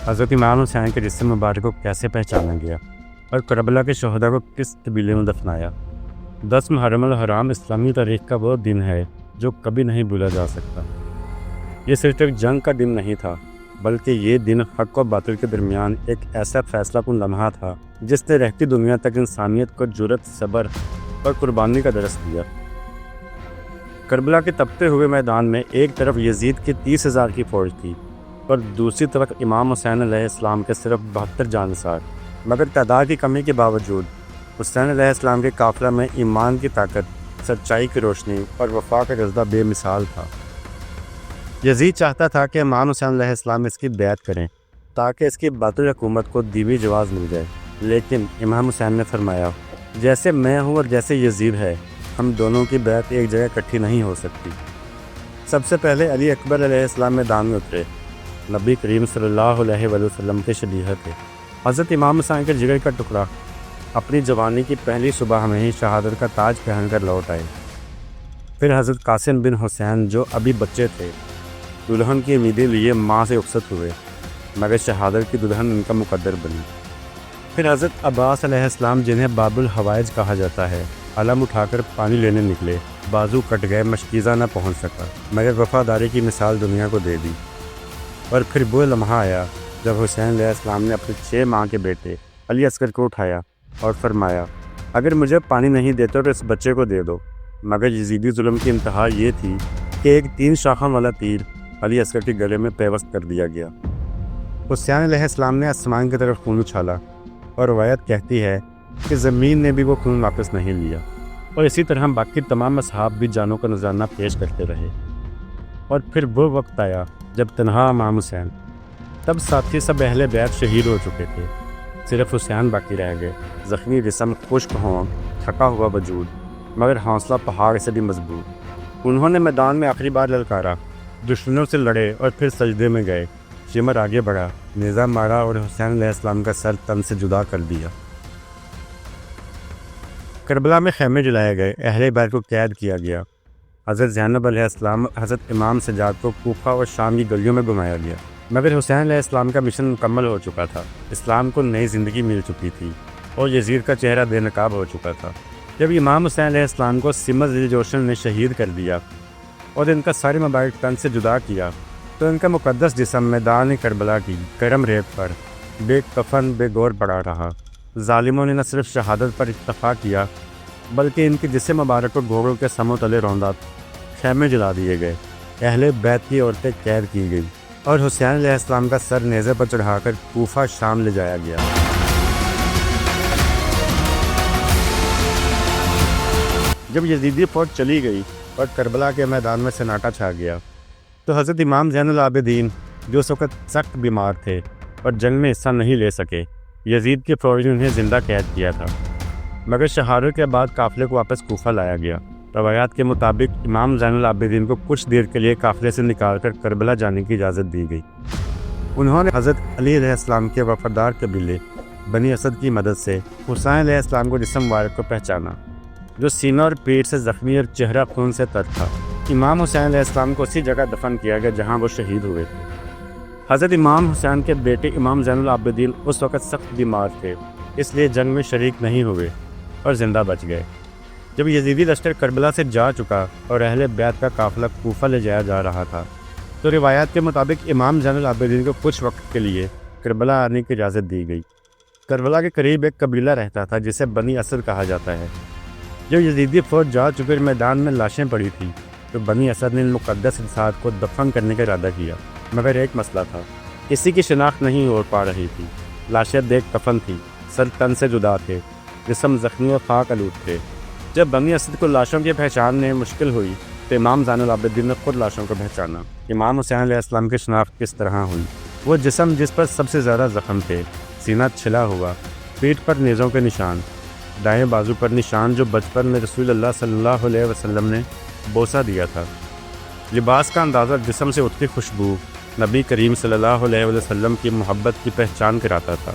حضرت امام حسین کے جسم مبارک کو کیسے پہچانا گیا اور کربلا کے شہداء کو کس قبیلے میں دفنایا۔ 10 محرم الحرام اسلامی تاریخ کا وہ دن ہے جو کبھی نہیں بھولا جا سکتا۔ یہ صرف ایک جنگ کا دن نہیں تھا، بلکہ یہ دن حق و باطل کے درمیان ایک ایسا فیصلہ کن لمحہ تھا جس نے رہتی دنیا تک انسانیت کو جرأت، صبر اور قربانی کا درس دیا۔ کربلا کے تپتے ہوئے میدان میں ایک طرف یزید کی 30,000 کی فوج تھی اور دوسری طرف امام حسین علیہ السلام کے صرف 72 جانثار، مگر تعداد کی کمی کے باوجود حسین علیہ السلام کے قافلہ میں ایمان کی طاقت، سچائی کی روشنی اور وفا کا جذبہ بے مثال تھا۔ یزید چاہتا تھا کہ امام حسین علیہ السلام اس کی بیعت کریں تاکہ اس کی باطل حکومت کو دیوی جواز مل جائے، لیکن امام حسین نے فرمایا، جیسے میں ہوں اور جیسے یزید ہے، ہم دونوں کی بیعت ایک جگہ اکٹھی نہیں ہو سکتی۔ سب سے پہلے علی اکبر علیہ السلام میدان میں اترے۔ نبی کریم صلی اللہ علیہ وآلہ وسلم کے شبیہ تھے۔ حضرت امام حسین کے جگر کا ٹکڑا اپنی جوانی کی پہلی صبح میں ہی شہادت کا تاج پہن کر لوٹ آئے۔ پھر حضرت قاسم بن حسین جو ابھی بچے تھے، دلہن کی امیدیں لیے ماں سے رخصت ہوئے، مگر شہادت کی دلہن ان کا مقدر بنی۔ پھر حضرت عباس علیہ السلام جنہیں باب الحوائج کہا جاتا ہے، علم اٹھا کر پانی لینے نکلے، بازو کٹ گئے، مشکیزہ نہ پہنچ سکا، مگر وفاداری کی مثال دنیا کو دے دی۔ اور پھر وہ لمحہ آیا جب حسین علیہ السلام نے اپنے 6 ماہ کے بیٹے علی اصغر کو اٹھایا اور فرمایا، اگر مجھے پانی نہیں دیتے تو اس بچے کو دے دو۔ مگر یزیدی ظلم کی انتہا یہ تھی کہ ایک 3 شاخوں والا تیر علی اصغر کے گلے میں پیوست کر دیا گیا۔ حسین علیہ السلام نے آسمان کی طرف خون اچھالا اور روایت کہتی ہے کہ زمین نے بھی وہ خون واپس نہیں لیا، اور اسی طرح باقی تمام اصحاب بھی جانوں کا نذرانہ پیش کرتے رہے۔ اور پھر وہ وقت آیا جب تنہا امام حسین، تب ساتھی سب اہل بیت شہید ہو چکے تھے، صرف حسین باقی رہ گئے، زخمی جسم، خشک ہوں، تھکا ہوا وجود، مگر حوصلہ پہاڑ سے بھی مضبوط۔ انہوں نے میدان میں آخری بار للکارا، دشمنوں سے لڑے اور پھر سجدے میں گئے۔ شمر آگے بڑھا، نیزہ مارا اور حسین علیہ السلام کا سر تن سے جدا کر دیا۔ کربلا میں خیمے جلائے گئے، اہل بیت کو قید کیا گیا۔ حضرت زینب علیہ السلام، حضرت امام سجاد کو کوفہ اور شام کی گلیوں میں گھمایا گیا، مگر حسین علیہ السلام کا مشن مکمل ہو چکا تھا۔ اسلام کو نئی زندگی مل چکی تھی اور یزید کا چہرہ بے نقاب ہو چکا تھا۔ جب امام حسین علیہ السلام کو سمر ذی الجوشن نے شہید کر دیا اور ان کا سارے مبارک تن سے جدا کیا، تو ان کا مقدس جسم میدان کربلا کی گرم ریت پر بے کفن بے گور پڑا رہا۔ ظالموں نے نہ صرف شہادت پر اکتفا کیا، بلکہ ان کے جسم مبارک کو گھوڑوں کے سموں تلے روندا، خیمے جلا دیے گئے، اہل بیت کی عورتیں قید کی گئی اور حسین علیہ السلام کا سر نیزے پر چڑھا کر کوفہ شام لے جایا گیا۔ جب یزیدی فوج چلی گئی اور کربلا کے میدان میں سناٹا چھا گیا، تو حضرت امام زین العابدین جو اس وقت سخت بیمار تھے اور جنگ میں حصہ نہیں لے سکے، یزید کی فوج نے انہیں زندہ قید کیا تھا، مگر شہادت کے بعد قافلے کو واپس کوفہ لایا گیا۔ روایات کے مطابق امام زین العابدین کو کچھ دیر کے لیے قافلے سے نکال کر کربلا جانے کی اجازت دی گئی۔ انہوں نے حضرت علی علیہ السلام کے وفادار قبیلے بنی اسد کی مدد سے حسین علیہ السلام کو جسم مبارک کو پہچانا، جو سینہ اور پیٹھ سے زخمی اور چہرہ خون سے تر تھا۔ امام حسین علیہ السلام کو اسی جگہ دفن کیا گیا جہاں وہ شہید ہوئے تھے۔ حضرت امام حسین کے بیٹے امام زین العابدین اس وقت سخت بیمار تھے، اس لیے جنگ میں شریک نہیں ہوئے اور زندہ بچ گئے۔ جب یزیدی لشکر کربلا سے جا چکا اور اہل بیت کا قافلہ کوفہ لے جایا جا رہا تھا، تو روایات کے مطابق امام زین العابدین کو کچھ وقت کے لیے کربلا آنے کی اجازت دی گئی۔ کربلا کے قریب ایک قبیلہ رہتا تھا جسے بنی اسد کہا جاتا ہے۔ جب یزیدی فوج جا چکے میدان میں لاشیں پڑی تھیں، تو بنی اسد نے ان مقدس انسان کو دفن کرنے کا ارادہ کیا، مگر ایک مسئلہ تھا، کسی کی شناخت نہیں ہو پا رہی تھی۔ لاشیں بے کفن تھیں، سر تن سے جدا تھے، جسم زخمی اور خاک آلود تھے۔ جب بنی اسد کو لاشوں کی پہچاننے مشکل ہوئی، تو امام زین العابدین نے خود لاشوں کو پہچانا۔ امام حسین علیہ السلام کی شناخت کس طرح ہوئی؟ وہ جسم جس پر سب سے زیادہ زخم تھے، سینہ چھلا ہوا، پیٹھ پر نیزوں کے نشان، دائیں بازو پر نشان جو بچپن میں رسول اللہ صلی اللہ علیہ وسلم نے بوسہ دیا تھا۔ لباس کا اندازہ جسم سے اٹھتی خوشبو نبی کریم صلی اللہ علیہ وسلم کی محبت کی پہچان کراتا تھا۔